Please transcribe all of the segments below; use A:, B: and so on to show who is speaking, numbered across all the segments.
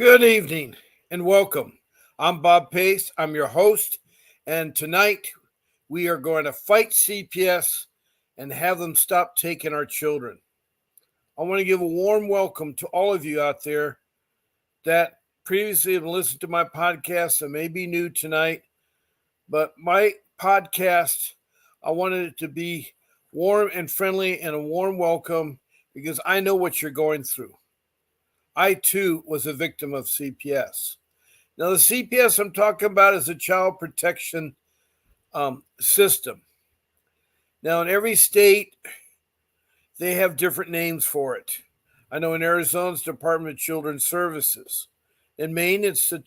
A: Good evening and welcome. I'm Bob Pace. I'm your host. And tonight we are going to fight CPS and have them stop taking our children. I want to give a warm welcome to all of you out there that previously have listened to my podcast and may be new tonight. But my podcast, I wanted it to be warm and friendly and a warm welcome because I know what you're going through. I too was a victim of CPS. Now, the CPS I'm talking about is the Child Protection System. Now, in every state, they have different names for it. I know in Arizona's Department of Children's Services. In Maine, it's the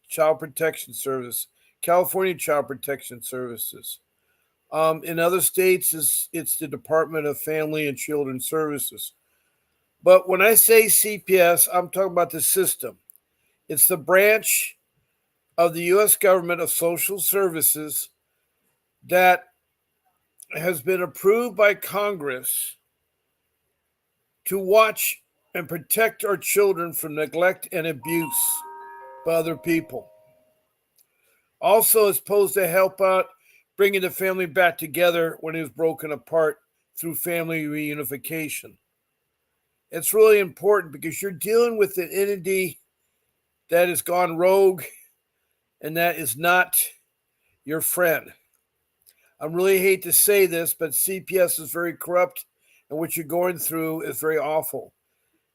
A: Child Protection Service, California Child Protection Services. In other states, it's the Department of Family and Children's Services. But when I say CPS, I'm talking about the system. It's the branch of the U.S. government of social services that has been approved by Congress to watch and protect our children from neglect and abuse by other people. Also, it's supposed to help out bringing the family back together when it was broken apart through family reunification. It's really important because you're dealing with an entity that has gone rogue and that is not your friend. I really hate to say this, but CPS is very corrupt and what you're going through is very awful.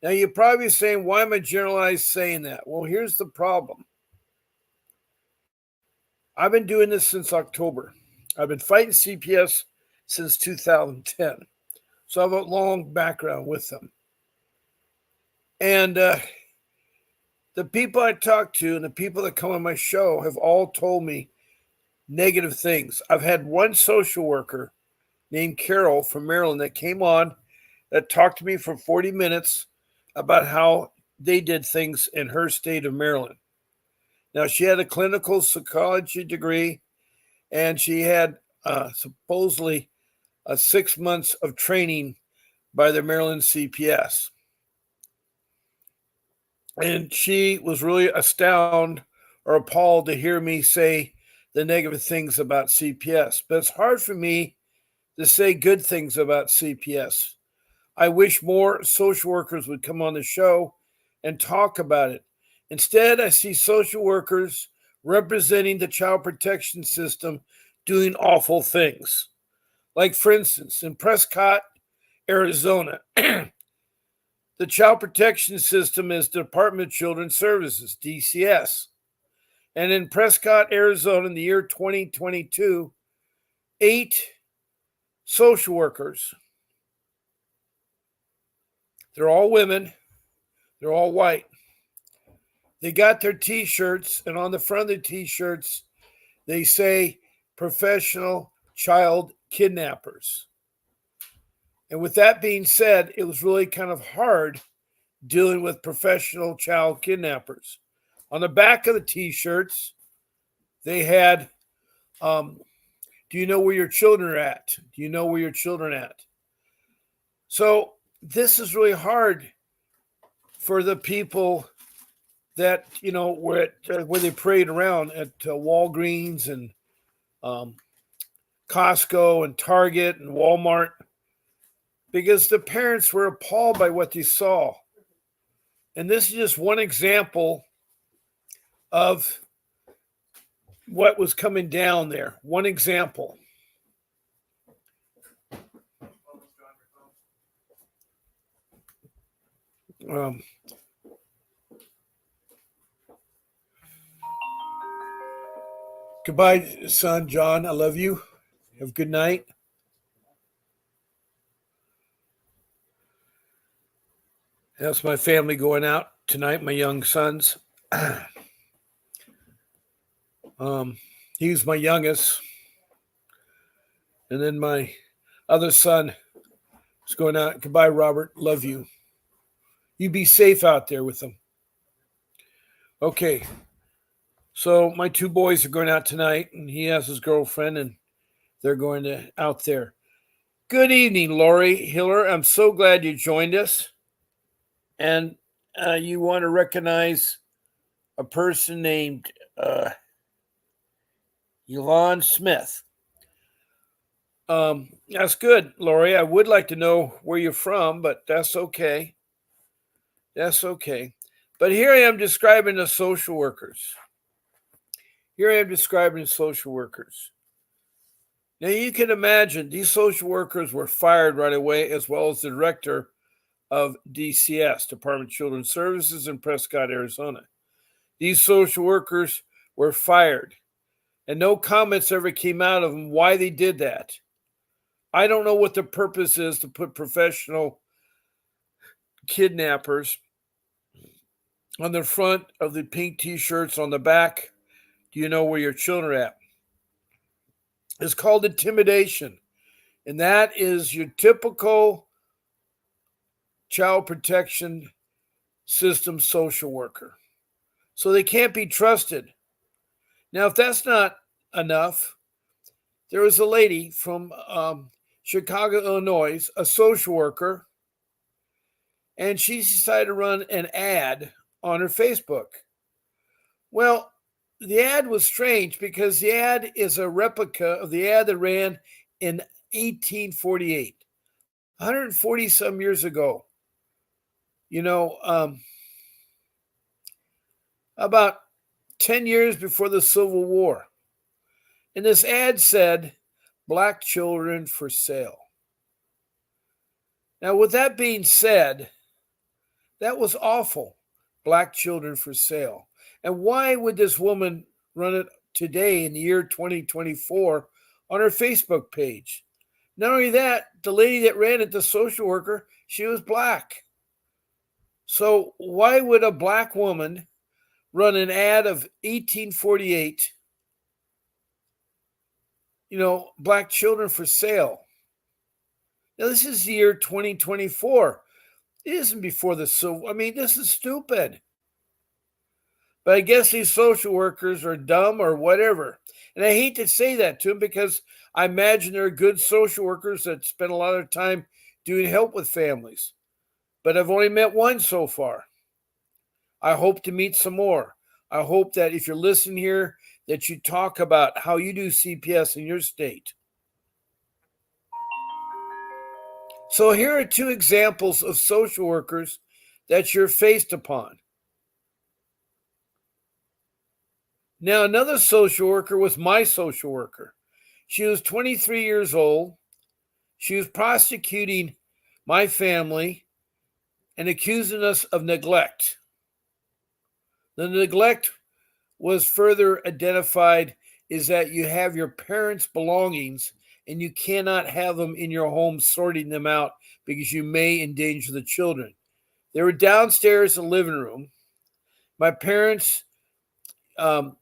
A: Now, you're probably saying, why am I generalized saying that? Well, here's the problem. I've been doing this since October. I've been fighting CPS since 2010. So I have a long background with them. And the people I talk to and the people that come on my show have all told me negative things. I've had one social worker named Carol from Maryland that came on that talked to me for 40 minutes about how they did things in her state of Maryland. Now, she had a clinical psychology degree and she had supposedly 6 months of training by the Maryland CPS. And she was really astounded or appalled to hear me say the negative things about CPS. But it's hard for me to say good things about CPS. I wish more social workers would come on the show and talk about it. Instead, I see social workers representing the child protection system doing awful things. Like, for instance, in Prescott, Arizona, the child protection system is the Department of Children's Services, DCS. And in Prescott, Arizona, in the year 2022, 8 social workers, they're all women, they're all white. They got their t-shirts, and on the front of the t-shirts, they say professional child kidnappers. And with that being said, it was really kind of hard dealing with professional child kidnappers. On the back of the t-shirts, they had, do you know where your children are at? Do you know where your children are at? So this is really hard for the people that, where they parade around at Walgreens and Costco and Target and Walmart, because the parents were appalled by what they saw. And this is just one example of what was coming down there. One example. Goodbye, son, John. I love you. Have a good night. That's my family going out tonight, my young sons. He's my youngest. And then my other son is going out. Goodbye, Robert. Love you. You be safe out there with them. Okay. So my 2 boys are going out tonight, and he has his girlfriend, and they're going out there. Good evening, Lori Hiller. I'm so glad you joined us. And you want to recognize a person named Elon Smith. That's good, Lori. I would like to know where you're from, but that's okay. That's okay. But here I am describing the social workers. Here I am describing the social workers. Now you can imagine these social workers were fired right away, as well as the director of DCS, Department of Children's Services in Prescott, Arizona. These social workers were fired, and no comments ever came out of them why they did that. I don't know what the purpose is to put professional kidnappers on the front of the pink t-shirts, on the back. Do you know where your children are at? It's called intimidation. And that is your typical child protection system social worker. So they can't be trusted. Now, if that's not enough, there was a lady from Chicago, Illinois, a social worker, and she decided to run an ad on her Facebook. Well, the ad was strange because the ad is a replica of the ad that ran in 1848, 140 some years ago. About 10 years before the Civil War. And this ad said, "Black children for sale." Now, with that being said, that was awful. Black children for sale. And why would this woman run it today in the year 2024 on her Facebook page? Not only that, the lady that ran it, the social worker, she was black. So why would a black woman run an ad of 1848, black children for sale? Now, this is the year 2024. It isn't before the Civil War. I mean, this is stupid. But I guess these social workers are dumb or whatever. And I hate to say that to them because I imagine there are good social workers that spend a lot of time doing help with families. But I've only met one so far. I hope to meet some more. I hope that if you're listening here, that you talk about how you do CPS in your state. So here are two examples of social workers that you're faced upon. Now, another social worker was my social worker. She was 23 years old. She was prosecuting my family and accusing us of neglect. The neglect was further identified is that you have your parents' belongings and you cannot have them in your home sorting them out because you may endanger the children. They were downstairs in the living room. My parents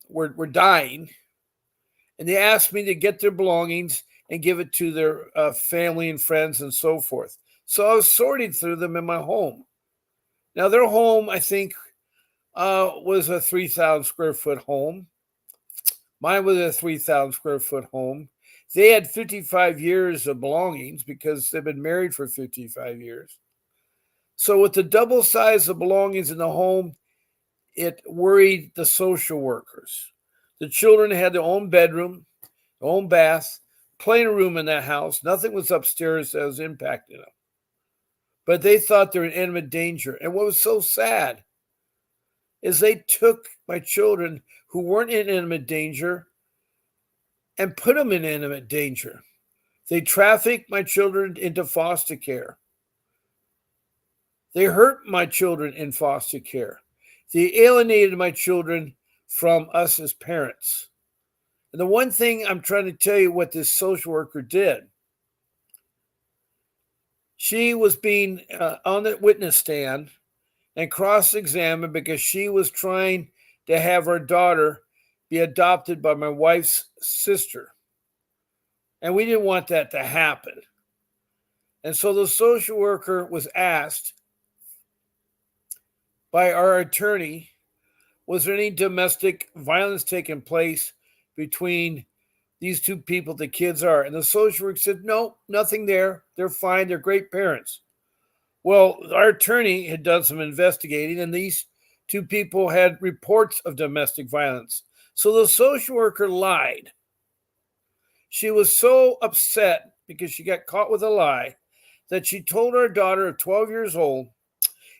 A: were dying, and they asked me to get their belongings and give it to their family and friends and so forth. So I was sorting through them in my home. Now, their home, I think, was a 3,000 square foot home. Mine was a 3,000 square foot home. They had 55 years of belongings because they've been married for 55 years. So with the double size of belongings in the home, it worried the social workers. The children had their own bedroom, their own bath, plenty of room in that house. Nothing was upstairs that was impacting them. But they thought they were in imminent danger. And what was so sad is they took my children who weren't in imminent danger and put them in imminent danger. They trafficked my children into foster care. They hurt my children in foster care. They alienated my children from us as parents. And the one thing I'm trying to tell you what this social worker did, she was being on the witness stand and cross-examined because she was trying to have her daughter be adopted by my wife's sister. And we didn't want that to happen. And so the social worker was asked by our attorney, was there any domestic violence taking place between these two people the kids are? And the social worker said, no, nothing there. They're fine. They're great parents. Well, our attorney had done some investigating, and these Two people had reports of domestic violence. So the social worker lied. She was so upset because she got caught with a lie that she told her daughter of 12 years old,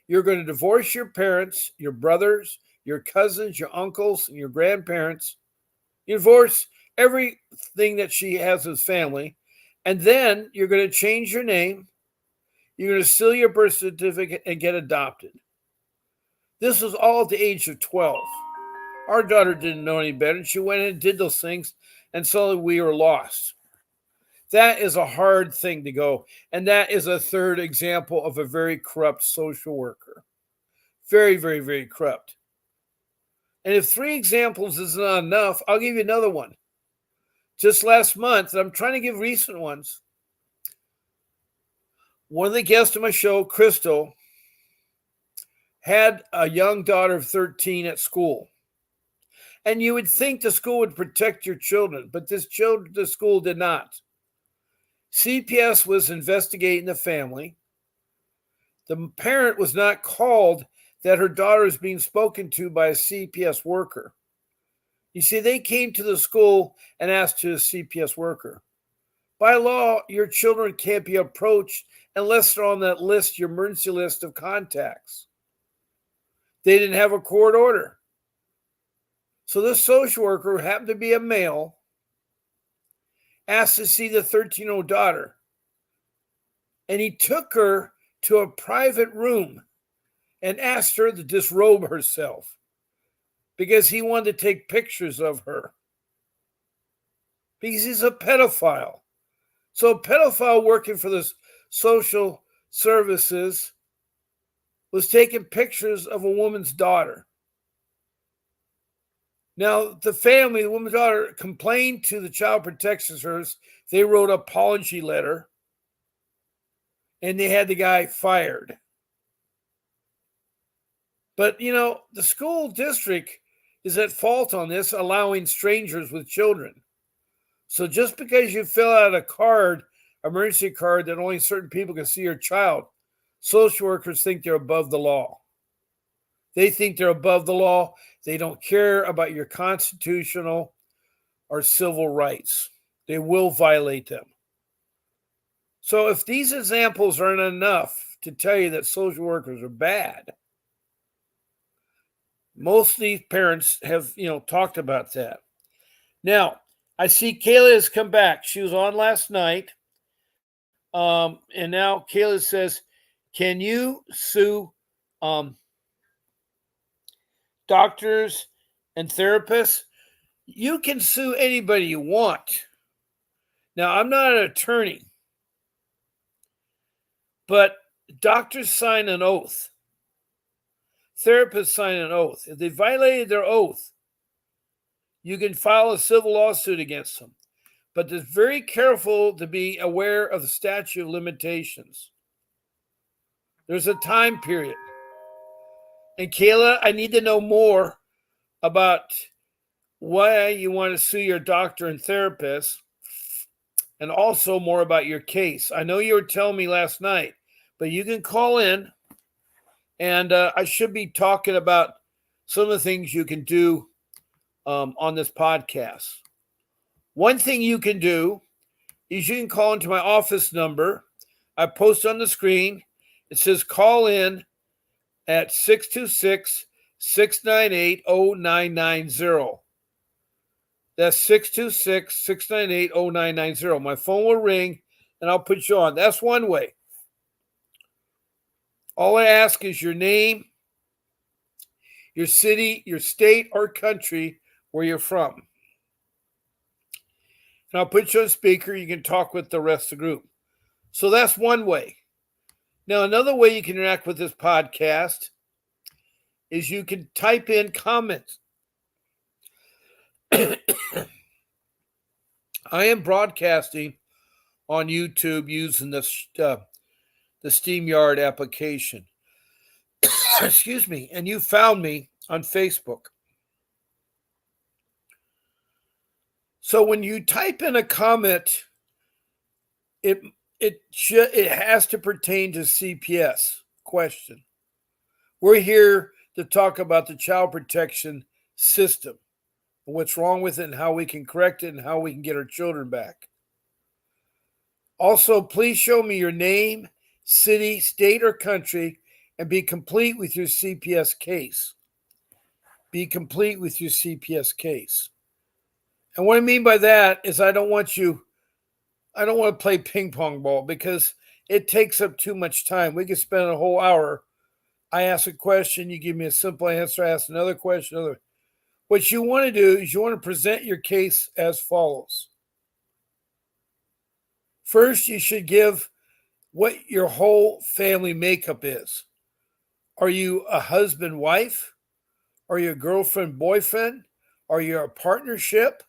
A: "You're going to divorce your parents, your brothers, your cousins, your uncles, and your grandparents. You divorce everything that she has as family, and then you're going to change your name. You're going to steal your birth certificate and get adopted." This was all at the age of 12. Our daughter didn't know any better, and she went in and did those things, and suddenly we were lost. That is a hard thing to go. And that is a third example of a very corrupt social worker. Very, very, very corrupt. And if 3 examples is not enough, I'll give you another one. Just last month, and I'm trying to give recent ones, one of the guests on my show, Crystal, had a young daughter of 13 at school. And you would think the school would protect your children, but the school did not. CPS was investigating the family. The parent was not called that her daughter is being spoken to by a CPS worker. You see, they came to the school and asked to a CPS worker. By law, your children can't be approached unless they're on that list, your emergency list of contacts. They didn't have a court order. So this social worker, who happened to be a male, asked to see the 13-year-old daughter. And he took her to a private room and asked her to disrobe herself because he wanted to take pictures of her. Because he's a pedophile. So a pedophile working for the social services was taking pictures of a woman's daughter. Now, the family, the woman's daughter, complained to the Child Protection Service. They wrote an apology letter, and they had the guy fired. But, the school district is at fault on this, allowing strangers with children. So just because you fill out a card, emergency card, that only certain people can see your child, social workers think they're above the law. They think they're above the law. They don't care about your constitutional or civil rights. They will violate them. So if these examples aren't enough to tell you that social workers are bad, most of these parents have, talked about that. Now, I see Kayla has come back. She was on last night. And now Kayla says, can you sue doctors and therapists? You can sue anybody you want. Now, I'm not an attorney, but doctors sign an oath. Therapists sign an oath. If they violated their oath, you can file a civil lawsuit against them. But it's very careful to be aware of the statute of limitations. There's a time period. And Kayla, I need to know more about why you want to sue your doctor and therapist, and also more about your case. I know you were telling me last night, but you can call in, and I should be talking about some of the things you can do on this podcast. One thing you can do is you can call into my office number. I post on the screen. It says call in at 626-698-0990. That's 626-698-0990. My phone will ring, and I'll put you on. That's one way. All I ask is your name, your city, your state, or country where you're from. And I'll put you on speaker. You can talk with the rest of the group. So that's one way. Now, another way you can interact with this podcast is you can type in comments. I am broadcasting on YouTube using the StreamYard application. Excuse me. And you found me on Facebook. So when you type in a comment, it has to pertain to CPS question. We're here to talk about the child protection system, what's wrong with it, and how we can correct it, and how we can get our children back. Also, please show me your name, city, state, or country, and be complete with your CPS case. Be complete with your CPS case. And what I mean by that is I don't want to play ping pong ball because it takes up too much time. We could spend a whole hour. I ask a question, you give me a simple answer, I ask another question. What you want to do is you want to present your case as follows. First, you should give what your whole family makeup is. Are you a husband, wife? Are you a girlfriend, boyfriend? Are you a partnership?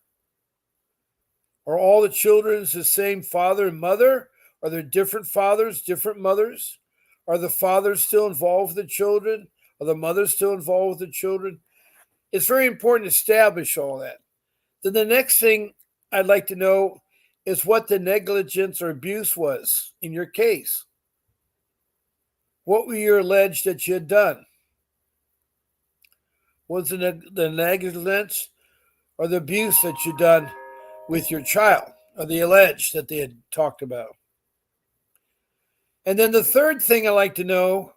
A: Are all the children the same father and mother? Are there different fathers, different mothers? Are the fathers still involved with the children? Are the mothers still involved with the children? It's very important to establish all that. Then the next thing I'd like to know is what the negligence or abuse was in your case. What were you alleged that you had done? Was it the negligence or the abuse that you done with your child, or the alleged that they had talked about? And then the third thing I like to know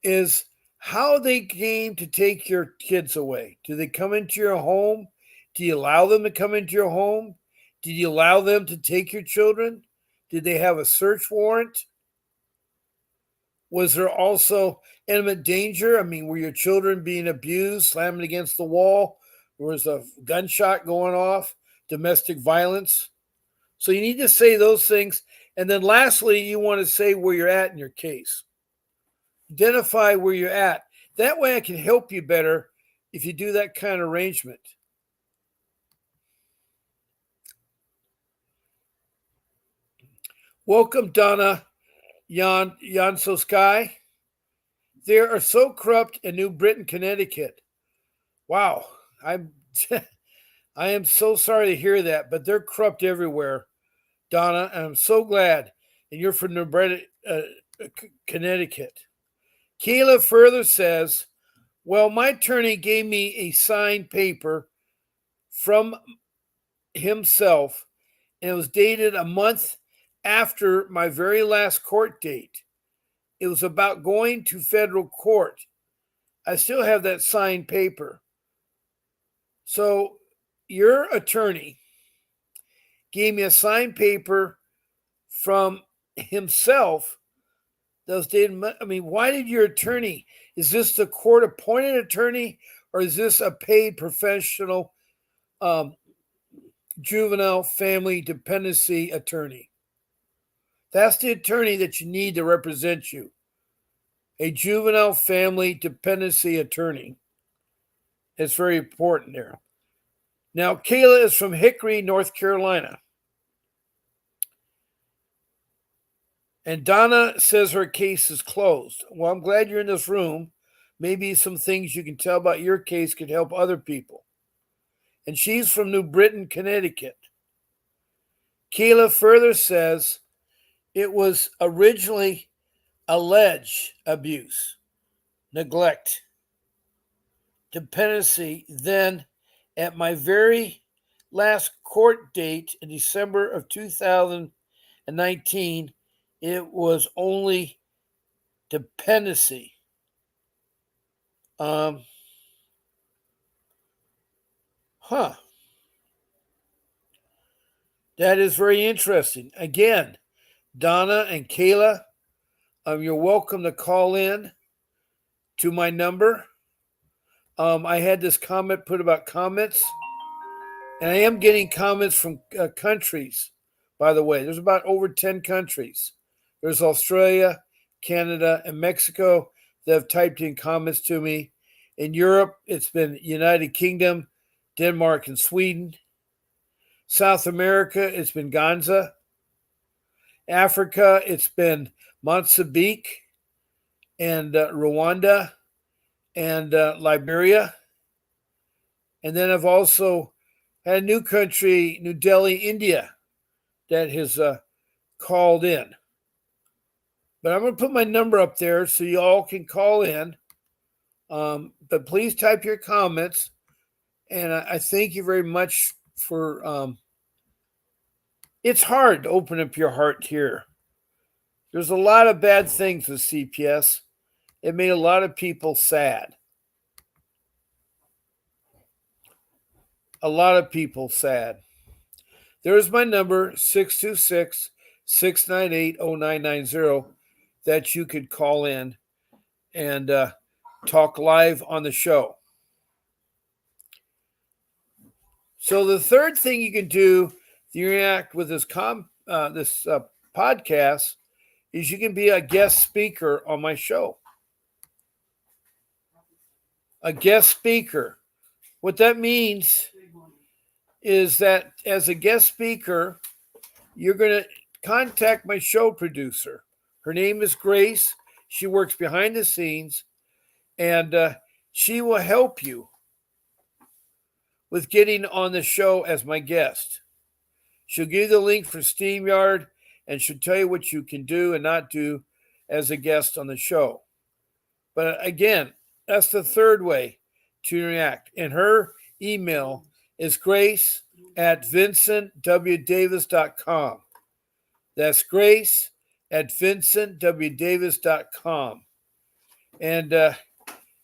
A: is how they came to take your kids away. Do they come into your home? Do you allow them to come into your home? Did you allow them to take your children? Did they have a search warrant? Was there also imminent danger? I mean, were your children being abused, slamming against the wall? Was a gunshot going off? Domestic violence? So you need to say those things. And then lastly, you want to say where you're at in your case. Identify where you're at. That way I can help you better if you do that kind of arrangement. Welcome, Donna Sky. They are so corrupt in New Britain, Connecticut. Wow. I am so sorry to hear that, but they're corrupt everywhere, Donna, and I'm so glad. And you're from New Britain, Connecticut. Kayla further says, well, my attorney gave me a signed paper from himself, and it was dated a month after my very last court date. It was about going to federal court. I still have that signed paper. So your attorney gave me a signed paper from himself that was dated. I mean, why did your attorney? Is this the court-appointed attorney, or is this a paid professional juvenile family dependency attorney? That's the attorney that you need to represent you. A juvenile family dependency attorney. It's very important there. Now, Kayla is from Hickory, North Carolina. And Donna says her case is closed. Well, I'm glad you're in this room. Maybe some things you can tell about your case could help other people. And she's from New Britain, Connecticut. Kayla further says it was originally alleged abuse, neglect, dependency. Then, at my very last court date in December of 2019, it was only dependency. That is very interesting. Again, Donna and Kayla, you're welcome to call in to my number. I had this comment put about comments, and I am getting comments from countries, by the way. There's about over 10 countries. There's Australia, Canada, and Mexico that have typed in comments to me. In Europe, it's been United Kingdom, Denmark, and Sweden. South America, it's been Ghana. Africa, it's been Mozambique and Rwanda and Liberia. And then I've also had a new country, New Delhi, India, that has called in. But I'm going to put my number up there so you all can call in. But please type your comments. And I thank you very much for. It's hard to open up your heart here. There's a lot of bad things with CPS. It made a lot of people sad. A lot of people sad. There's my number, 626-698-0990, that you could call in and talk live on the show. So the third thing you can do to interact with this podcast is you can be a guest speaker on my show. A guest speaker. What that means is that as a guest speaker, you're going to contact my show producer. Her name is Grace. She works behind the scenes, and she will help you with getting on the show as my guest. She'll give you the link for StreamYard, and she'll tell you what you can do and not do as a guest on the show. But again, that's the third way to interact. And her email is grace@vincentwdavis.com. That's grace@vincentwdavis.com. And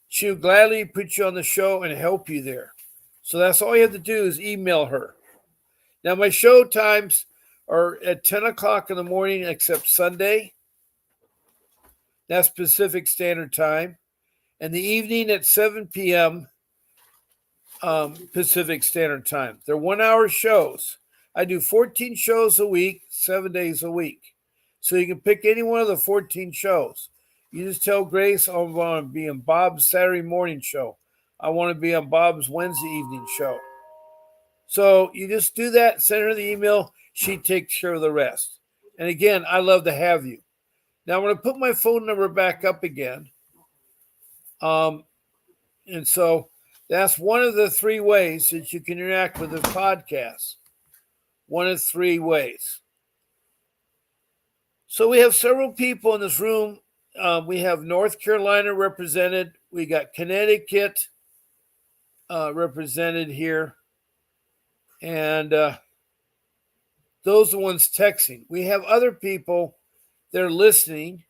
A: she'll gladly put you on the show and help you there. So that's all you have to do is email her. Now, my show times are at 10 o'clock in the morning, except Sunday. That's Pacific Standard Time. And the evening at 7 p.m. Pacific Standard Time. They're 1-hour shows. I do 14 shows a week, 7 days a week. So you can pick any one of the 14 shows. You just tell Grace, I want to be on Bob's Saturday morning show. I want to be on Bob's Wednesday evening show. So you just do that, send her the email. She takes care of the rest. And again, I love to have you. Now I'm going to put my phone number back up again. And so that's one of the 3 ways that you can interact with the podcast. One of 3 ways. So we have several people in this room. We have North Carolina represented. We got Connecticut represented here. And those are the ones texting. We have other people that are listening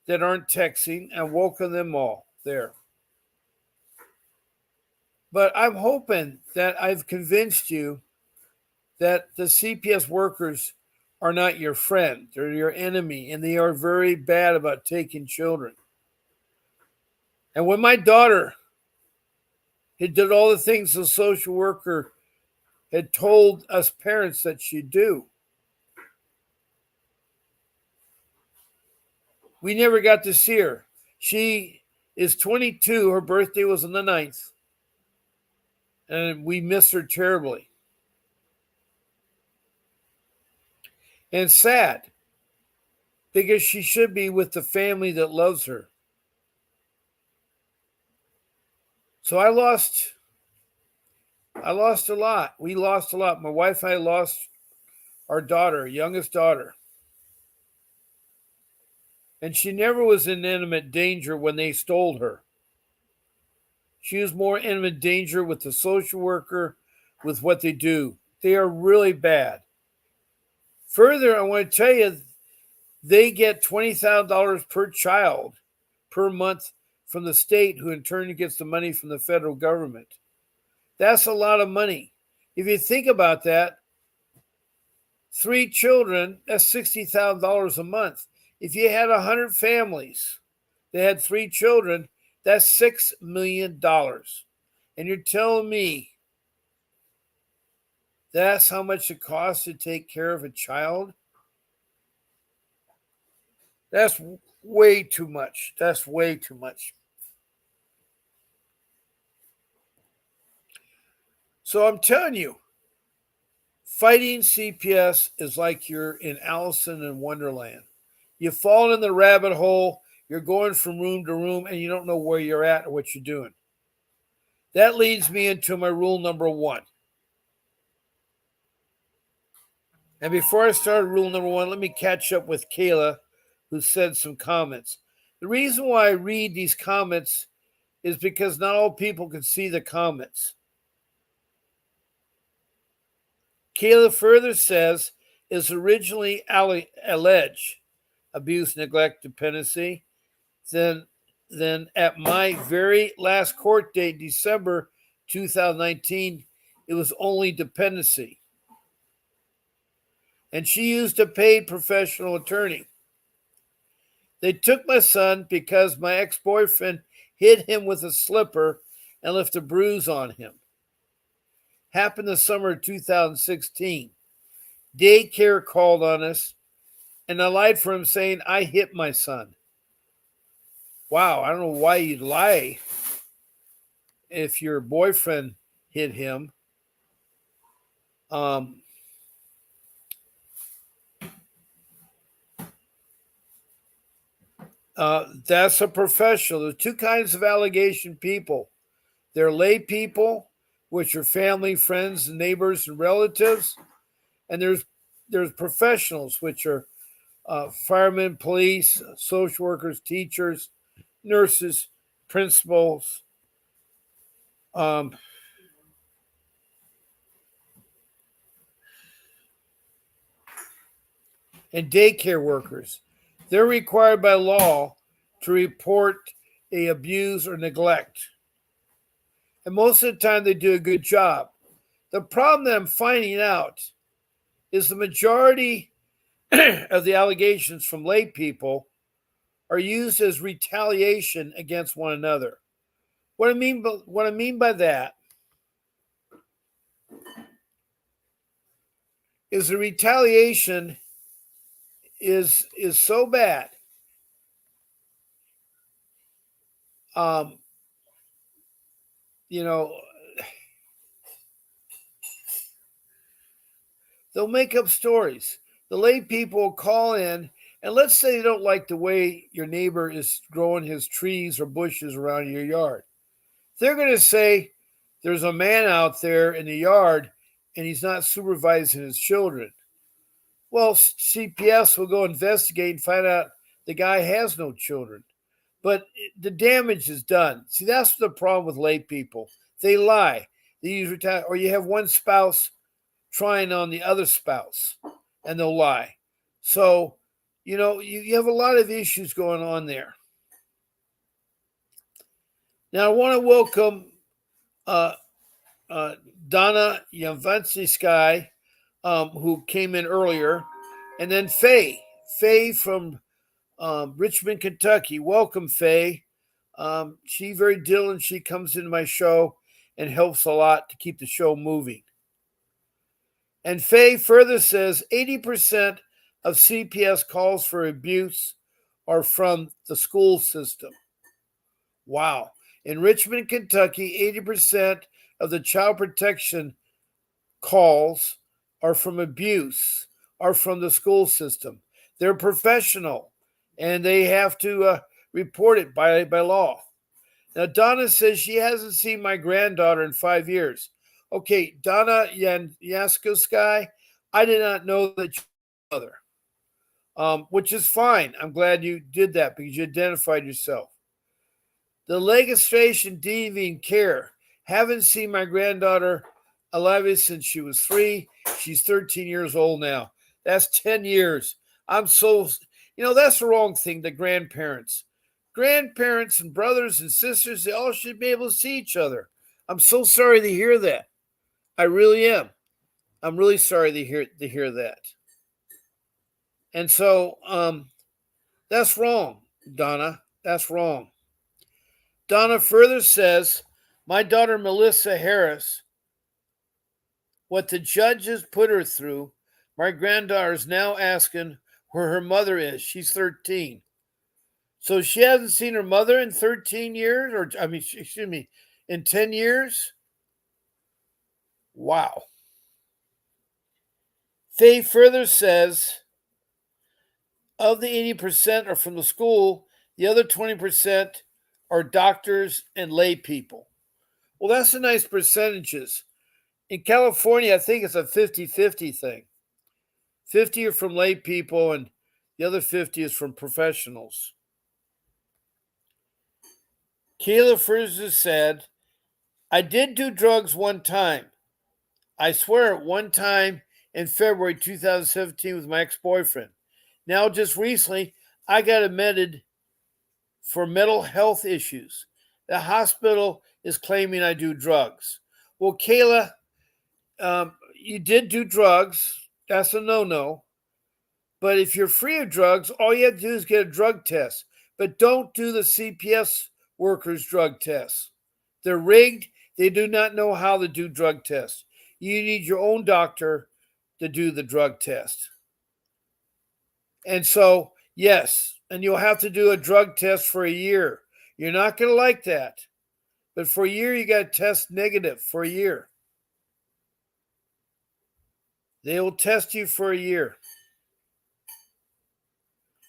A: that aren't texting, and welcome them all there. But I'm hoping that I've convinced you that the CPS workers are not your friend. They're your enemy, and they are very bad about taking children. And when my daughter had did all the things the social worker had told us parents that she'd do, we never got to see her. She is 22. Her birthday was on the 9th. And we miss her terribly. And sad, because she should be with the family that loves her. So I lost a lot. We lost a lot. My wife and I lost our daughter, youngest daughter. And she never was in imminent danger when they stole her. She was more in imminent danger with the social worker, with what they do. They are really bad. Further, I want to tell you, they get $20,000 per child per month from the state, who in turn gets the money from the federal government. That's a lot of money. If you think about that, 3 children, that's $60,000 a month. If you had 100 families that had 3 children, that's $6 million. And you're telling me that's how much it costs to take care of a child? That's way too much. That's way too much. So I'm telling you, fighting CPS is like you're in Alice in Wonderland. You fall in the rabbit hole, you're going from room to room, and you don't know where you're at or what you're doing. That leads me into my rule number 1. And before I start rule number 1, let me catch up with Kayla, who said some comments. The reason why I read these comments is because not all people can see the comments. Kayla further says is originally alleged abuse, neglect, dependency. Then at my very last court date, December 2019, it was only dependency. And she used a paid professional attorney. They took my son because my ex-boyfriend hit him with a slipper and left a bruise on him. Happened the summer of 2016. Daycare called on us, and I lied for him saying I hit my son. Wow, I don't know why you'd lie if your boyfriend hit him. That's a professional. There's two kinds of allegation people. They're lay people, which are family, friends, neighbors, and relatives. And there's professionals, which are firemen, police, social workers, teachers, nurses, principals, and daycare workers. They're required by law to report a abuse or neglect. And most of the time they do a good job. The problem that I'm finding out is the majority of the allegations from lay people are used as retaliation against one another. What I mean by that is the retaliation is so bad. You know, they'll make up stories. The lay people will call in, and let's say they don't like the way your neighbor is growing his trees or bushes around your yard. They're going to say there's a man out there in the yard and he's not supervising his children. Well, CPS will go investigate and find out the guy has no children. But the damage is done. See, that's the problem with lay people. They lie. They use or you have one spouse trying on the other spouse, and they'll lie. So, you have a lot of issues going on there. Now, I want to welcome Donna Yavancy, who came in earlier, and then Faye from Richmond, Kentucky. Welcome, Faye. She's very diligent. She comes into my show and helps a lot to keep the show moving. And Faye further says 80% of CPS calls for abuse are from the school system. Wow. In Richmond, Kentucky, 80% of the child protection calls are from abuse, are from the school system. They're professional, and they have to report it by law. Now, Donna says she hasn't seen my granddaughter in 5 years. Okay, Donna Yaskowski, I did not know that you were a mother, which is fine. I'm glad you did that because you identified yourself. The legislation didn't even care. Haven't seen my granddaughter Olivia since she was 3. She's 13 years old now. That's 10 years. That's the wrong thing, the grandparents. Grandparents and brothers and sisters, they all should be able to see each other. I'm so sorry to hear that. I really am. I'm really sorry to hear that. And so that's wrong, Donna. That's wrong. Donna further says, my daughter Melissa Harris, what the judges put her through, my granddaughter is now asking where her mother is. She's 13. So she hasn't seen her mother in 13 years, in 10 years? Wow. Faye further says, of the 80% are from the school, the other 20% are doctors and lay people. Well, that's a nice percentages. In California, I think it's a 50-50 thing. 50 are from lay people and the other 50 is from professionals. Kayla Frizz said, I did do drugs one time. I swear at one time in February 2017 with my ex-boyfriend. Now just recently, I got admitted for mental health issues. The hospital is claiming I do drugs. Well, Kayla, you did do drugs. That's a no-no. But if you're free of drugs, all you have to do is get a drug test. But don't do the CPS workers' drug tests. They're rigged. They do not know how to do drug tests. You need your own doctor to do the drug test. And so, yes, and you'll have to do a drug test for a year. You're not going to like that. But for a year, you got to test negative for a year. They will test you for a year.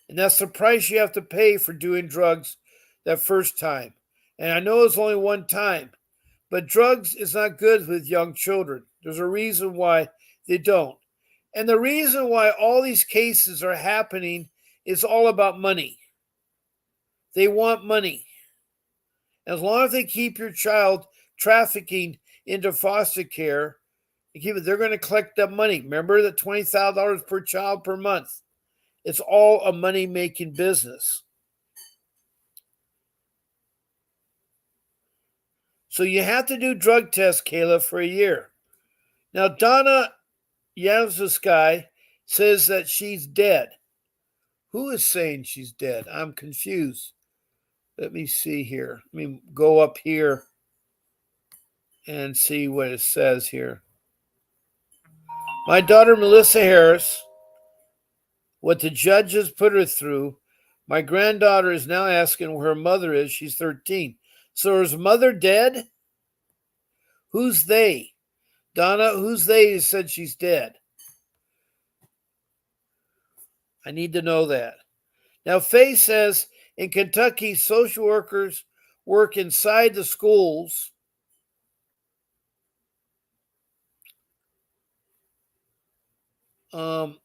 A: And that's the price you have to pay for doing drugs that first time. And I know it's only one time, but drugs is not good with young children. There's a reason why they don't. And the reason why all these cases are happening is all about money. They want money. As long as they keep your child trafficking into foster care, they're going to collect that money. Remember the $20,000 per child per month. It's all a money-making business. So you have to do drug tests, Kayla, for a year. Now, Donna Yazowski says that she's dead. Who is saying she's dead? I'm confused. Let me see here. Let me go up here and see what it says here. My daughter, Melissa Harris, what the judges put her through. My granddaughter is now asking where her mother is. She's 13. So is mother dead? Who's they? Donna, who's they who said she's dead? I need to know that. Now, Faye says in Kentucky, social workers work inside the schools. And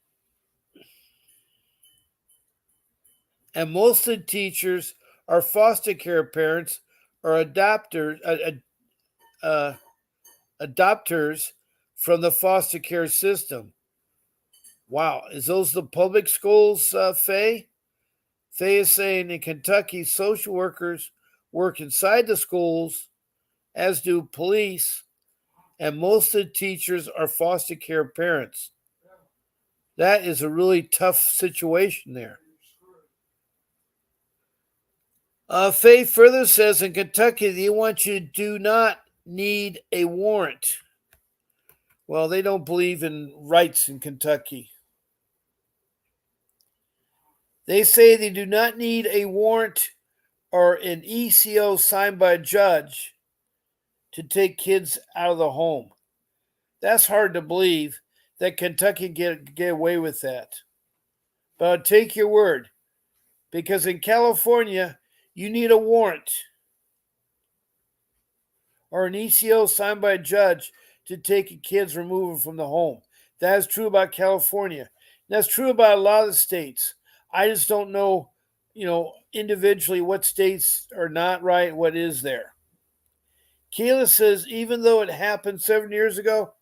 A: most of the teachers are foster care parents or adopters from the foster care system. Wow, is those the public schools, Faye? Faye is saying in Kentucky, social workers work inside the schools, as do police, and most of the teachers are foster care parents. That is a really tough situation there. Faye further says in Kentucky, they want you to do not need a warrant. Well, they don't believe in rights in Kentucky. They say they do not need a warrant or an ECO signed by a judge to take kids out of the home. That's hard to believe that Kentucky get away with that. But I'll take your word, because in California, you need a warrant or an ECO signed by a judge to take a kid's removal from the home. That is true about California. That's true about a lot of the states. I just don't know, individually what states are not right, what is there. Kayla says, even though it happened 7 years ago,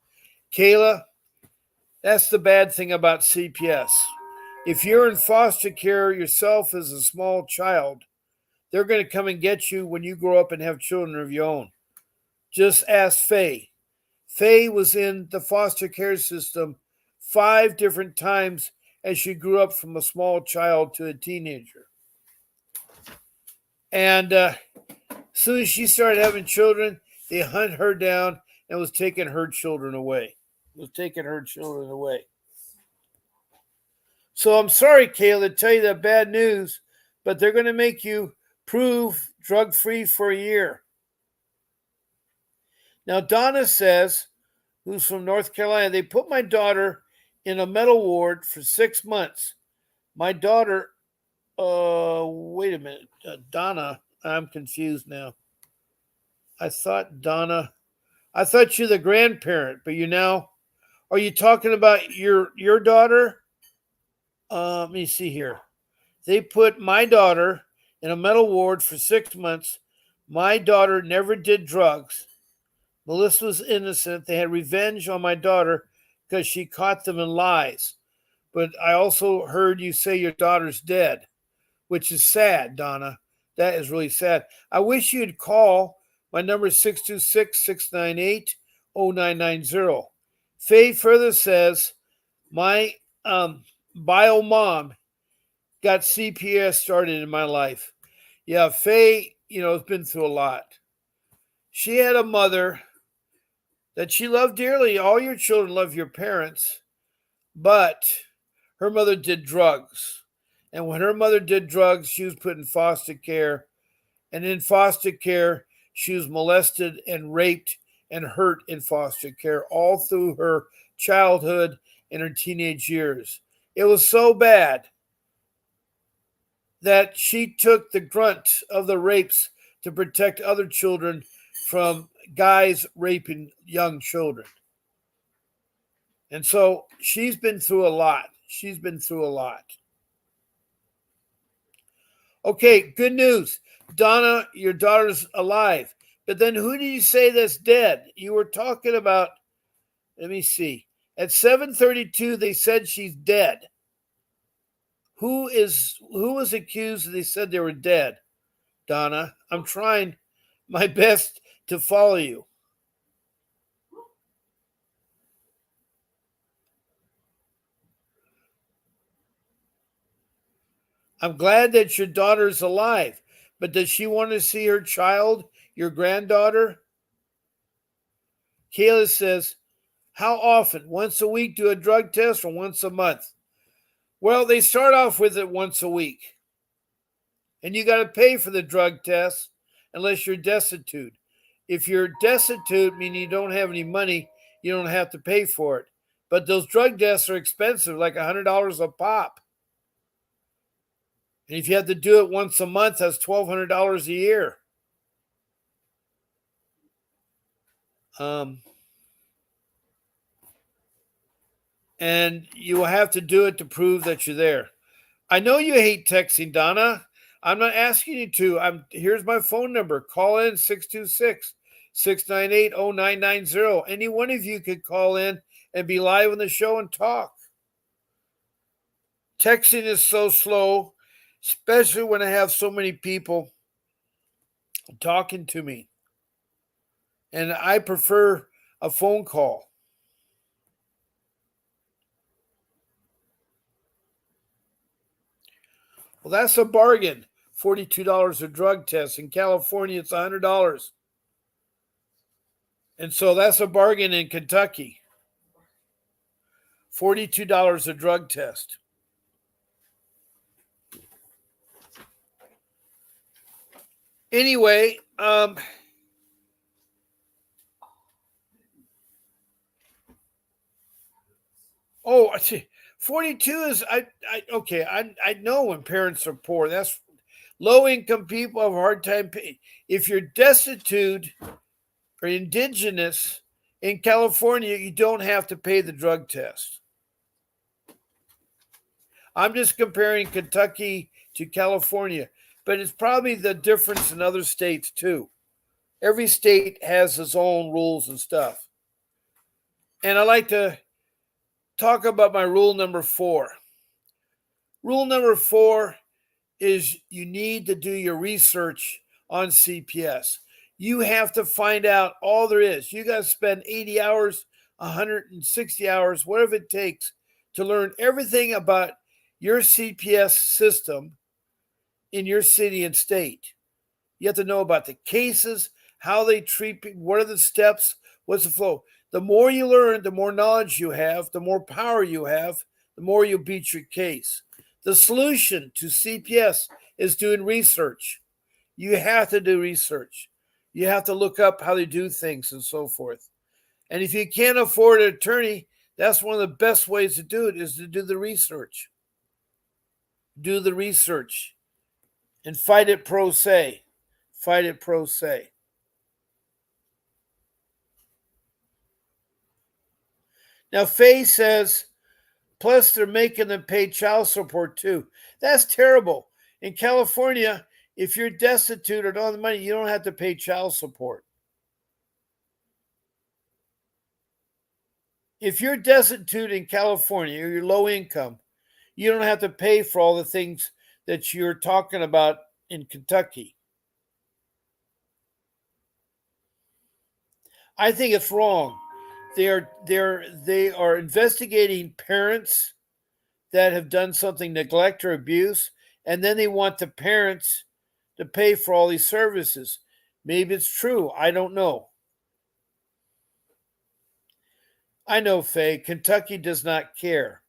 A: Kayla, that's the bad thing about CPS. If you're in foster care yourself as a small child, they're going to come and get you when you grow up and have children of your own. Just ask Faye. Faye was in the foster care system 5 different times as she grew up from a small child to a teenager. And as soon as she started having children, they hunted her down and was taking her children away. So I'm sorry, Kayla, to tell you that bad news, but they're going to make you prove drug-free for a year. Now, Donna says, who's from North Carolina, they put my daughter in a mental ward for 6 months. My daughter, wait a minute, Donna, I'm confused now. I thought you're the grandparent, but are you talking about your daughter? Let me see here. They put my daughter in a mental ward for 6 months. My daughter never did drugs. Melissa was innocent. They had revenge on my daughter because she caught them in lies. But I also heard you say your daughter's dead, which is sad, Donna. That is really sad. I wish you'd call. My number is 626-698-0990. Faye further says, my bio mom got CPS started in my life. Yeah, Faye, has been through a lot. She had a mother that she loved dearly. All your children love your parents, but her mother did drugs. And when her mother did drugs, she was put in foster care. And in foster care, she was molested and raped and hurt in foster care all through her childhood and her teenage years. It was so bad that she took the grunt of the rapes to protect other children from guys raping young children. And so she's been through a lot. She's been through a lot. Okay, good news. Donna, your daughter's alive. But then who did you say that's dead? You were talking about, let me see. At 7:32, they said she's dead. Who was accused? They said they were dead. Donna, I'm trying my best to follow you. I'm glad that your daughter's alive, but does she want to see her child, your granddaughter? Kayla says, how often? Once a week do a drug test or once a month? Well, they start off with it once a week. And you got to pay for the drug test unless you're destitute. If you're destitute, meaning you don't have any money, you don't have to pay for it. But those drug tests are expensive, like $100 a pop. And if you have to do it once a month, that's $1,200 a year. And you will have to do it to prove that you're there. I know you hate texting, Donna. I'm not asking you to. Here's my phone number. Call in 626-698-0990. Any one of you could call in and be live on the show and talk. Texting is so slow, especially when I have so many people talking to me. And I prefer a phone call. Well, that's a bargain. $42 a drug test. In California, it's $100. And so that's a bargain in Kentucky. $42 a drug test. Anyway, I see. 42 is okay. I know when parents are poor. That's low income people have a hard time paying. If you're destitute or indigenous in California, you don't have to pay the drug test. I'm just comparing Kentucky to California, but it's probably the difference in other states too. Every state has its own rules and stuff. And I like to talk about my rule number 4. Rule number 4 is you need to do your research on CPS. You have to find out all there is. You got to spend 80 hours, 160 hours, whatever it takes to learn everything about your CPS system in your city and state. You have to know about the cases, how they treat people, what are the steps, what's the flow. The more you learn, the more knowledge you have, the more power you have, the more you beat your case. The solution to CPS is doing research. You have to do research. You have to look up how they do things and so forth. And if you can't afford an attorney, that's one of the best ways to do it is to do the research. Do the research and fight it pro se. Fight it pro se. Now, Faye says, plus they're making them pay child support too. That's terrible. In California, If you're destitute or don't have the money, you don't have to pay child support. If you're destitute in California or you're low income, you don't have to pay for all the things that you're talking about in Kentucky. I think it's wrong. They are investigating parents that have done something, neglect or abuse, and then they want the parents to pay for all these services. Maybe it's true. I don't know. I know, Faye, Kentucky does not care.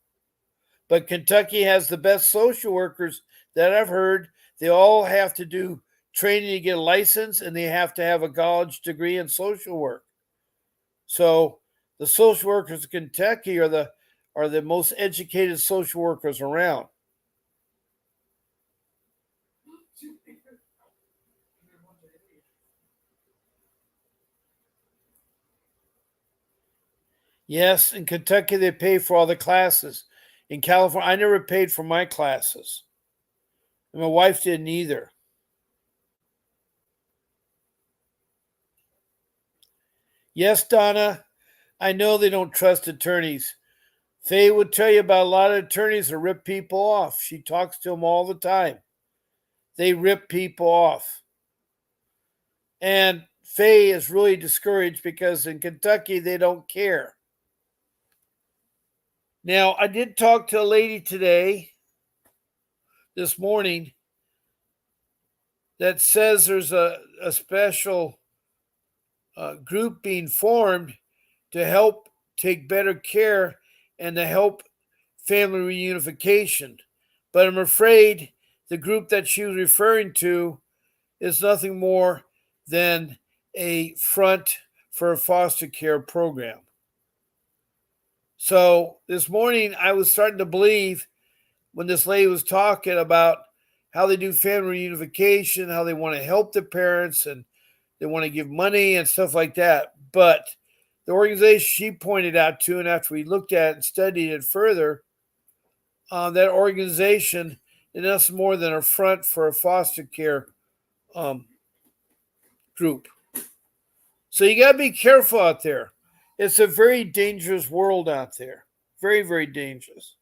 A: But Kentucky has the best social workers that I've heard. They all have to do training to get a license, and they have to have a college degree in social work. So the social workers of Kentucky are the most educated social workers around. Yes, in Kentucky they pay for all the classes. In California, I never paid for my classes. And my wife didn't either. Yes, Donna, I know they don't trust attorneys. Faye would tell you about a lot of attorneys that rip people off. She talks to them all the time. They rip people off. And Faye is really discouraged because in Kentucky they don't care. Now, I did talk to a lady this morning, that says there's a special group being formed to help take better care and to help family reunification. But I'm afraid the group that she was referring to is nothing more than a front for a foster care program. So this morning I was starting to believe when this lady was talking about how they do family reunification, how they want to help the parents and they want to give money and stuff like that. But the organization she pointed out to, and after we looked at it and studied it further, that organization is nothing more than a front for a foster care group. So you got to be careful out there. It's a very dangerous world out there. Very, very dangerous.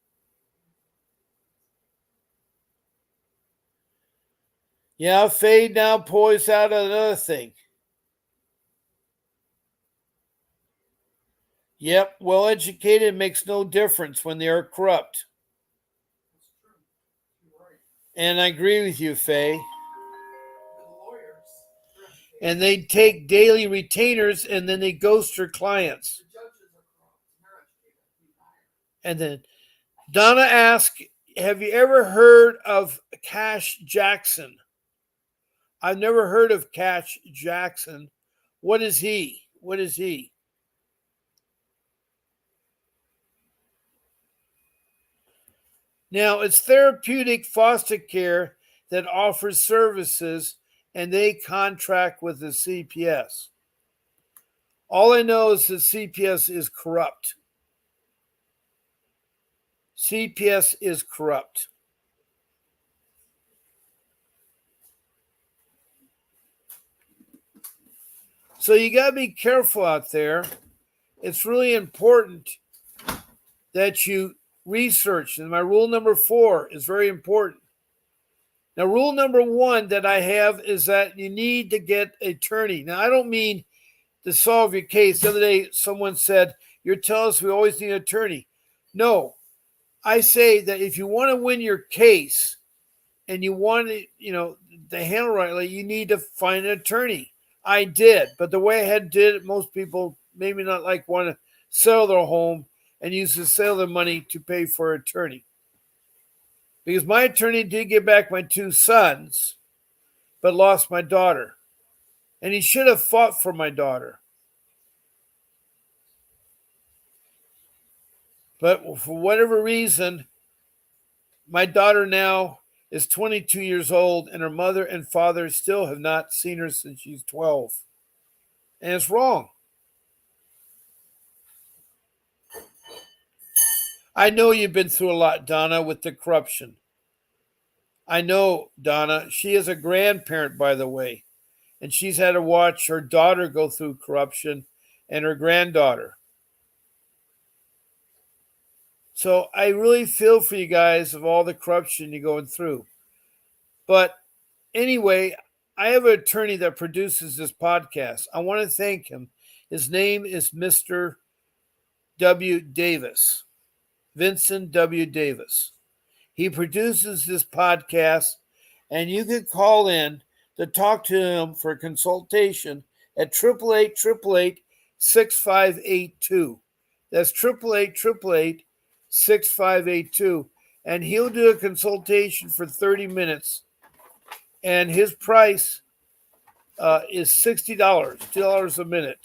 A: Yeah, Faye now points out another thing. Yep, well educated makes no difference when they are corrupt. And I agree with you, Faye. And they take daily retainers and then they ghost their clients. And then Donna asked, have you ever heard of Cash Jackson? I've never heard of Cash Jackson. What is he? What is he? Now, it's therapeutic foster care that offers services and they contract with the CPS. All I know is that CPS is corrupt. CPS is corrupt. So you got to be careful out there. It's really important that you research. And my rule number 4 is very important. Now, rule number 1 that I have is that you need to get an attorney. Now, I don't mean to solve your case. The other day, someone said, you're telling us we always need an attorney. No, I say that if you want to win your case and you want it, to handle rightly, you need to find an attorney. I did, but the way I had did it, most people maybe not want to sell their home and use the sale of their money to pay for an attorney. Because my attorney did get back my 2 sons, but lost my daughter. And he should have fought for my daughter. But for whatever reason, my daughter now is 22 years old, and her mother and father still have not seen her since she's 12. And it's wrong. I know you've been through a lot, Donna, with the corruption. I know, Donna. She is a grandparent, by the way, and she's had to watch her daughter go through corruption and her granddaughter. So I really feel for you guys of all the corruption you're going through. But anyway, I have an attorney that produces this podcast. I want to thank him. His name is Mr. W. Davis, Vincent W. Davis. He produces this podcast, and you can call in to talk to him for a consultation at 888-888-6582. That's 888-888-6582. And he'll do a consultation for 30 minutes. And his price is $60, $2 a minute.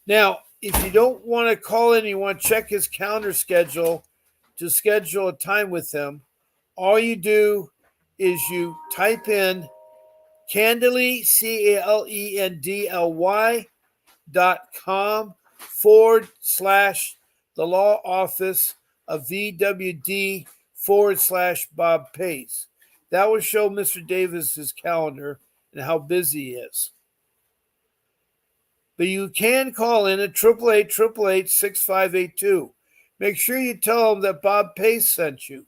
A: Now, if you don't want to call in, you want to check his calendar schedule to schedule a time with him, all you do is you type in Candly, CALENDLY.com/the law office of VWD/Bob Pace. That will show Mr. Davis's calendar and how busy he is. But you can call in at 888-888-6582. Make sure you tell him that Bob Pace sent you.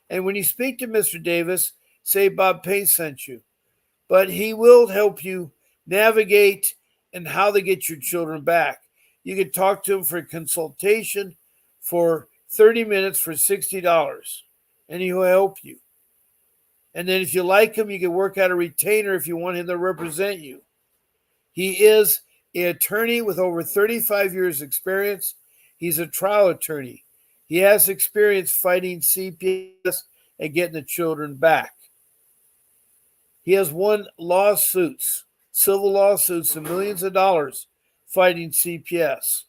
A: And when you speak to Mr. Davis, say Bob Pace sent you. But he will help you navigate and how to get your children back. You can talk to him for a consultation for 30 minutes for $60, and he will help you. And then if you like him, you can work out a retainer if you want him to represent you. He is an attorney with over 35 years experience. He's a trial attorney. He has experience fighting CPS and getting the children back. He has won lawsuits, civil lawsuits, and millions of dollars fighting CPS.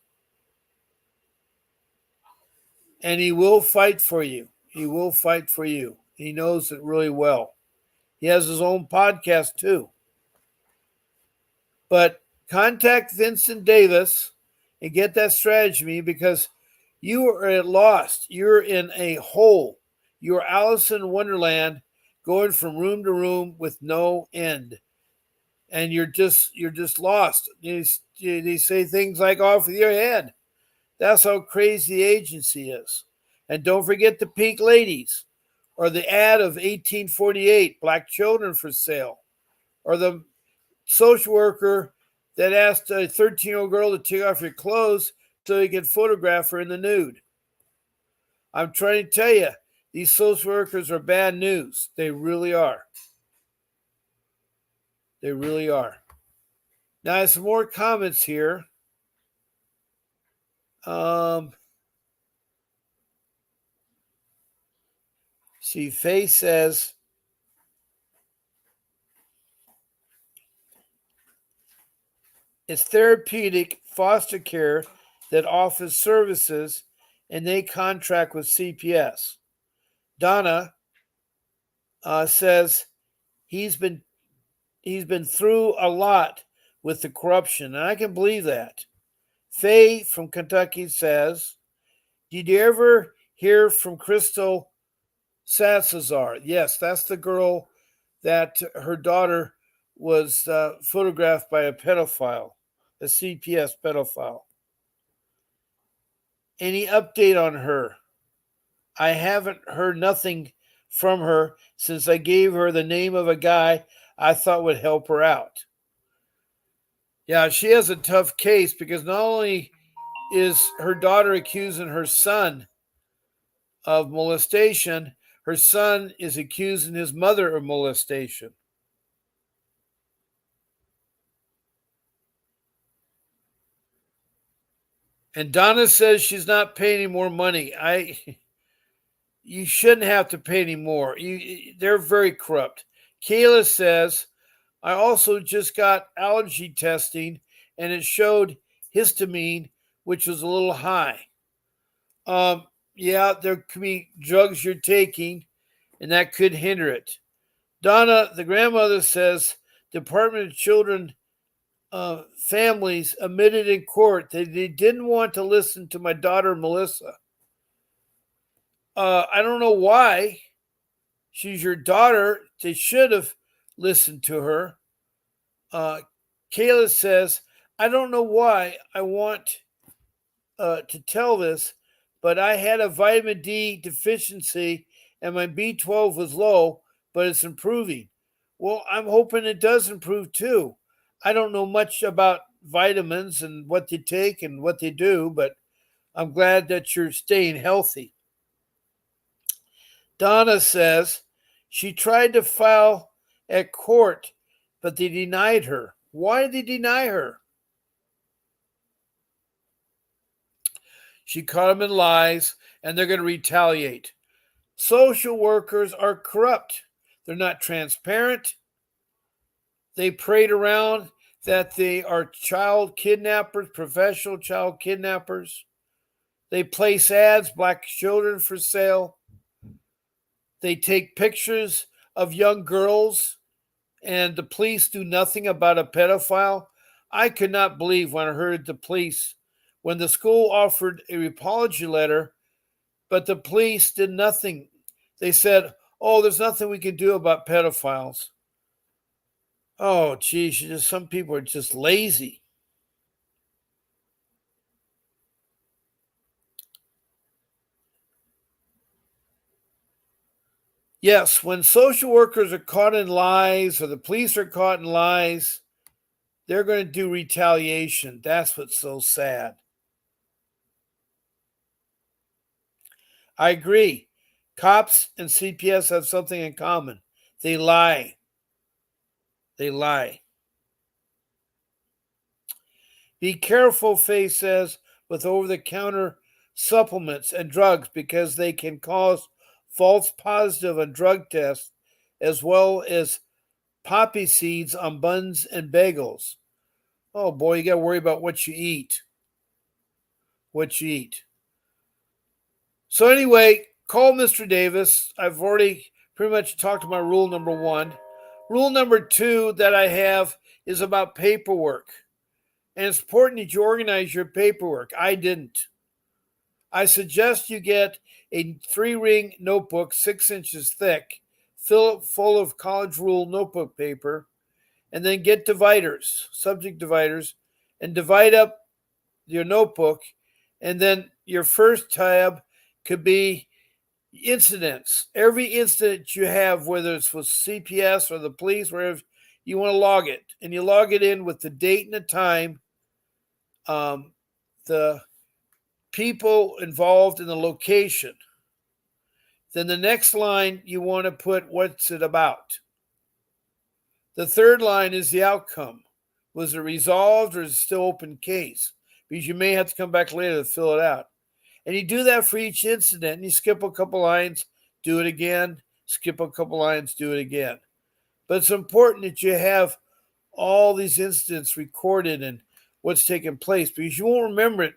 A: And he will fight for you. He will fight for you. He knows it really well. He has his own podcast too. But contact Vincent Davis and get that strategy because you are lost. You're in a hole. You're Alice in Wonderland going from room to room with no end. And you're just lost. They say things like off with your head. That's how crazy the agency is. And don't forget the pink ladies or the ad of 1848, black children for sale, or the social worker that asked a 13-year-old girl to take off your clothes so he could photograph her in the nude. I'm trying to tell you, these social workers are bad news. They really are. They really are. Now, I have some more comments here. See, Faye says, it's therapeutic foster care that offers services and they contract with CPS. Donna says he's been through a lot with the corruption, and I can believe that. Faye from Kentucky says, did you ever hear from Crystal Sassazar? Yes, that's the girl that her daughter was photographed by a pedophile, a CPS pedophile. Any update on her? I haven't heard nothing from her since I gave her the name of a guy I thought would help her out. Yeah, she has a tough case because not only is her daughter accusing her son of molestation, her son is accusing his mother of molestation. And Donna says she's not paying any more money. You shouldn't have to pay any more. They're very corrupt. Kayla says, I also just got allergy testing and it showed histamine, which was a little high. Yeah, there could be drugs you're taking and that could hinder it. Donna, the grandmother, says Department of Children Families admitted in court that they didn't want to listen to my daughter, Melissa. I don't know why. She's your daughter. They should have listened to her. Uh, Kayla says, I don't know why I want to tell this, but I had a vitamin D deficiency and my B12 was low, but it's improving. Well, I'm hoping it does improve too. I don't know much about vitamins and what they take and what they do, but I'm glad that you're staying healthy. Donna says she tried to file at court, but they denied her. Why did they deny her? She caught them in lies and they're going to retaliate. Social workers are corrupt. They're not transparent. They parade around that they are child kidnappers, professional child kidnappers. They place ads, black children for sale. They take pictures of young girls, and the police do nothing about a pedophile. I could not believe when I heard the police, when the school offered a apology letter, but the police did nothing. They said, oh, there's nothing we can do about pedophiles. Oh, geez, some people are just lazy. Yes, when social workers are caught in lies or the police are caught in lies, they're going to do retaliation. That's what's so sad. I agree. Cops and CPS have something in common. They lie. They lie. Be careful, Faye says, with over the counter supplements and drugs because they can cause false positive on drug tests as well as poppy seeds on buns and bagels. Oh boy, you got to worry about what you eat. What you eat. So, anyway, call Mr. Davis. I've already pretty much talked about rule number one. Rule number two that I have is about paperwork. And it's important that you organize your paperwork. I didn't. I suggest you get a 3-ring notebook, 6 inches thick, fill it full of college rule notebook paper, and then get dividers, subject dividers, and divide up your notebook. And then your first tab could be incidents. Every incident you have, whether it's with CPS or the police, wherever you want to log it, and you log it in with the date and the time, the people involved in the location. Then the next line you want to put what's it about. The third line is the outcome. Was it resolved or is it still open case? Because you may have to come back later to fill it out. And you do that for each incident. And you skip a couple lines, do it again, skip a couple lines, do it again. But it's important that you have all these incidents recorded and what's taking place because you won't remember it.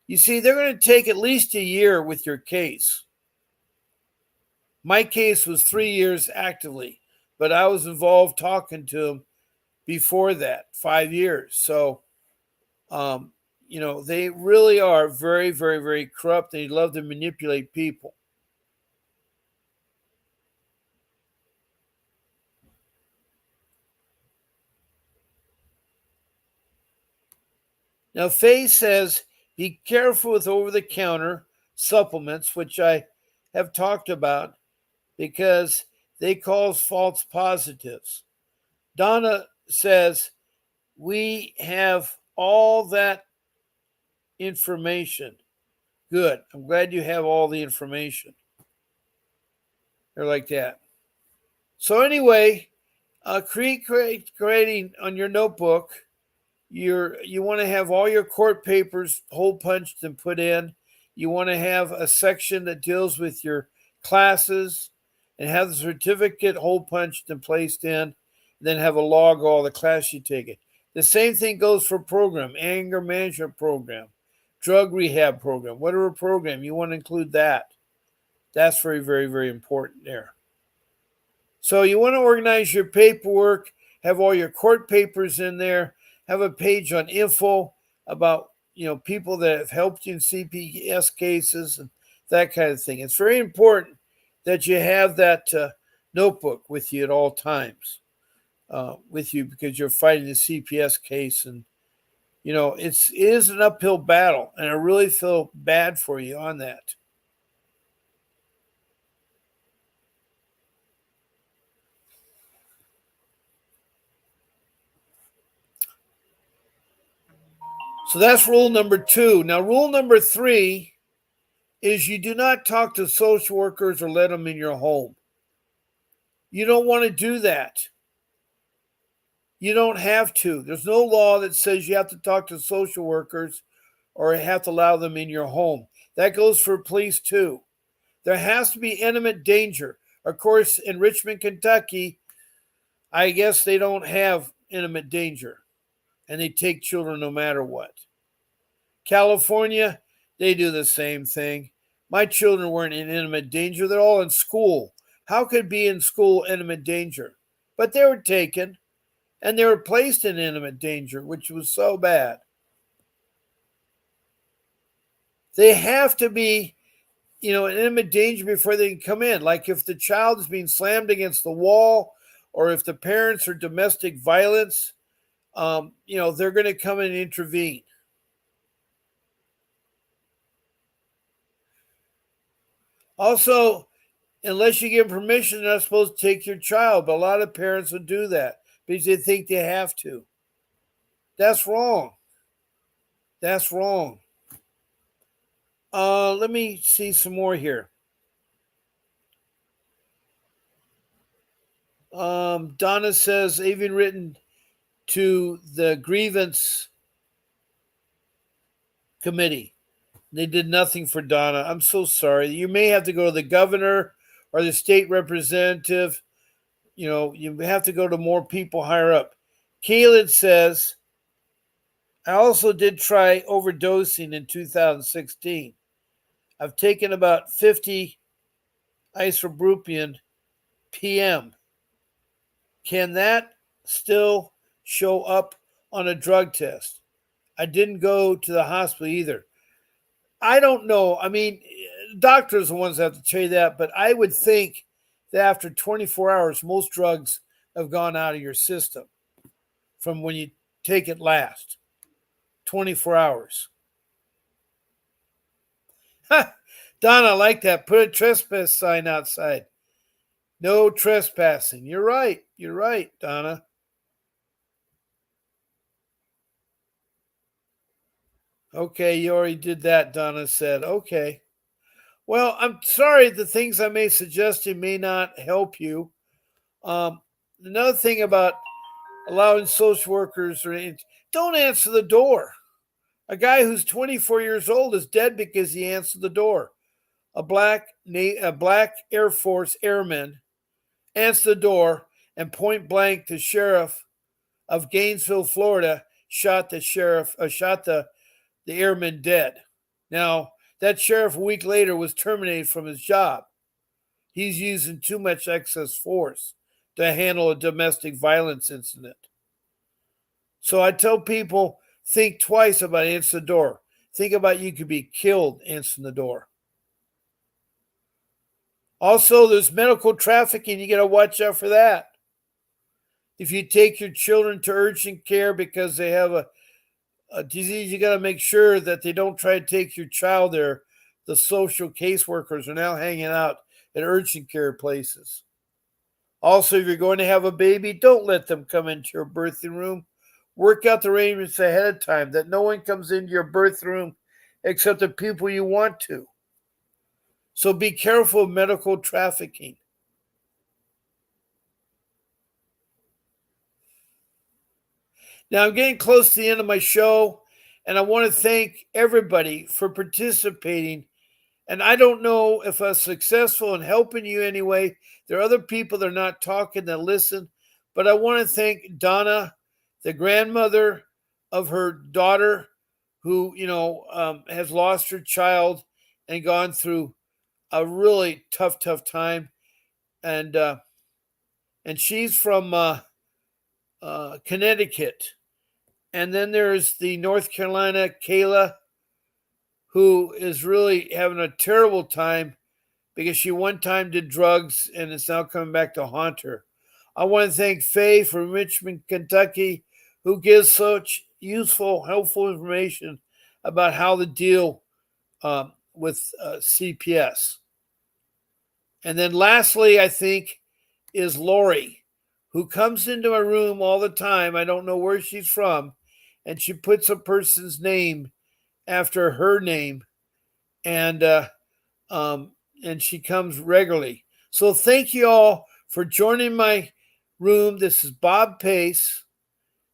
A: You see, they're going to take at least a year with your case. My case was 3 years actively, but I was involved talking to them before that, 5 years. So, they really are very, very, very corrupt. They love to manipulate people. Now, Faye says, be careful with over-the-counter supplements, which I have talked about, because they cause false positives. Donna says, we have all that information. Good. I'm glad you have all the information. They're like that. So anyway, creating on your notebook, you want to have all your court papers hole punched and put in. You want to have a section that deals with your classes and have the certificate hole punched and placed in, and then have a log of all the class you take it. The same thing goes for program, anger management program, drug rehab program, whatever program, you want to include that. That's very, very, very important there. So you want to organize your paperwork, have all your court papers in there, have a page on info about people that have helped you in CPS cases and that kind of thing. It's very important that you have that notebook with you at all times, with you because you're fighting the CPS case, and it is an uphill battle, and I really feel bad for you on that. So that's rule number 2. Now, rule number 3 is you do not talk to social workers or let them in your home. You don't want to do that. You don't have to. There's no law that says you have to talk to social workers or have to allow them in your home. That goes for police too. There has to be imminent danger. Of course, in Richmond, Kentucky, I guess they don't have imminent danger, and they take children no matter what. California, they do the same thing. My children weren't in imminent danger. They're all in school. How could be in school imminent danger? But they were taken, and they were placed in imminent danger, which was so bad. They have to be, in imminent danger before they can come in. Like if the child is being slammed against the wall, or if the parents are domestic violence, they're going to come in and intervene. Also, unless you give permission, they're not supposed to take your child. But a lot of parents will do that because they think they have to. That's wrong. That's wrong. Let me see some more here. Donna says, even written to the grievance committee. They did nothing for Donna. I'm so sorry. You may have to go to the governor or the state representative. You have to go to more people higher up. Keelan says, I also did try overdosing in 2016. I've taken about 50 isobuprofen PM. Can that still show up on a drug test? I didn't go to the hospital either. I don't know. I mean, doctors are the ones that have to tell you that, but I would think that after 24 hours, most drugs have gone out of your system from when you take it last. 24 hours. Donna, I like that. Put a trespass sign outside. No trespassing. You're right. You're right, Donna. Okay, you already did that, Donna said. Okay. Well, I'm sorry the things I may suggest you may not help you. Another thing about allowing social workers, don't answer the door. A guy who's 24 years old is dead because he answered the door. A black Air Force airman answered the door, and point blank, the sheriff of Gainesville, Florida, shot the airman dead. Now, that sheriff a week later was terminated from his job. He's using too much excess force to handle a domestic violence incident. So I tell people, think twice about answering the door. Think about you could be killed answering the door. Also, there's medical trafficking. You got to watch out for that. If you take your children to urgent care because they have a disease, you got to make sure that they don't try to take your child there. The social caseworkers are now hanging out at urgent care places. Also, if you're going to have a baby, don't let them come into your birthing room. Work out the arrangements ahead of time that no one comes into your birth room except the people you want to. So be careful of medical trafficking. Now I'm getting close to the end of my show, and I want to thank everybody for participating. And I don't know if I'm successful in helping you anyway. There are other people that are not talking that listen, but I want to thank Donna, the grandmother of her daughter, who has lost her child and gone through a really tough time, and she's from Connecticut. And then there's the North Carolina Kayla, who is really having a terrible time because she one time did drugs and it's now coming back to haunt her. I want to thank Faye from Richmond, Kentucky, who gives such useful, helpful information about how to deal with CPS. And then lastly, I think, is Lori, who comes into my room all the time. I don't know where she's from. And she puts a person's name after her name. And and she comes regularly. So thank you all for joining my room. This is Bob Pace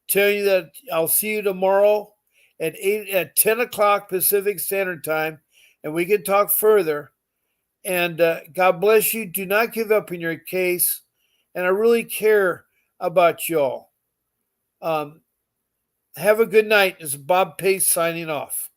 A: telling you that I'll see you tomorrow at 10 o'clock Pacific Standard Time, and we can talk further. And God bless you. Do not give up in your case. And I really care about y'all. Have a good night. This is Bob Pace signing off.